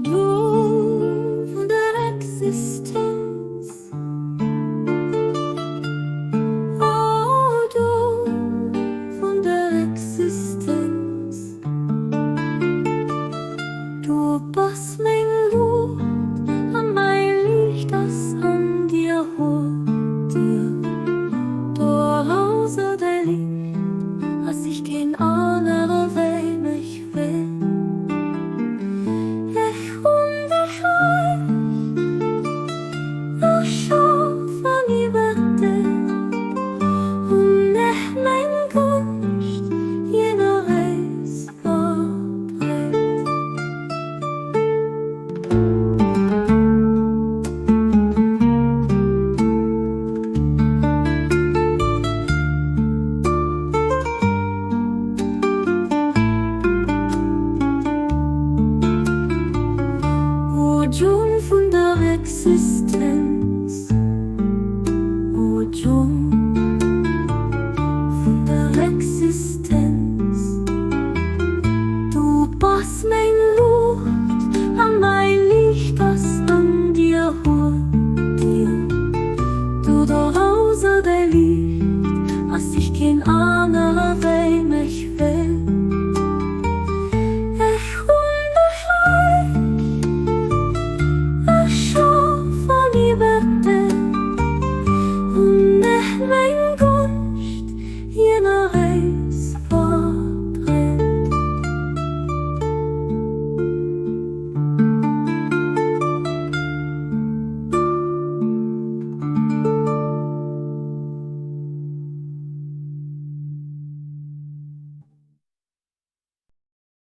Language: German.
du von der Existenz, oh du von der Existenz, du bist mein Blut, an mein Licht, das an dir holt dir, du Hause der Licht, als ich kein anderer Weg mich will. Jung von der Existenz, oh Jung von der Existenz, du bist mein Leben.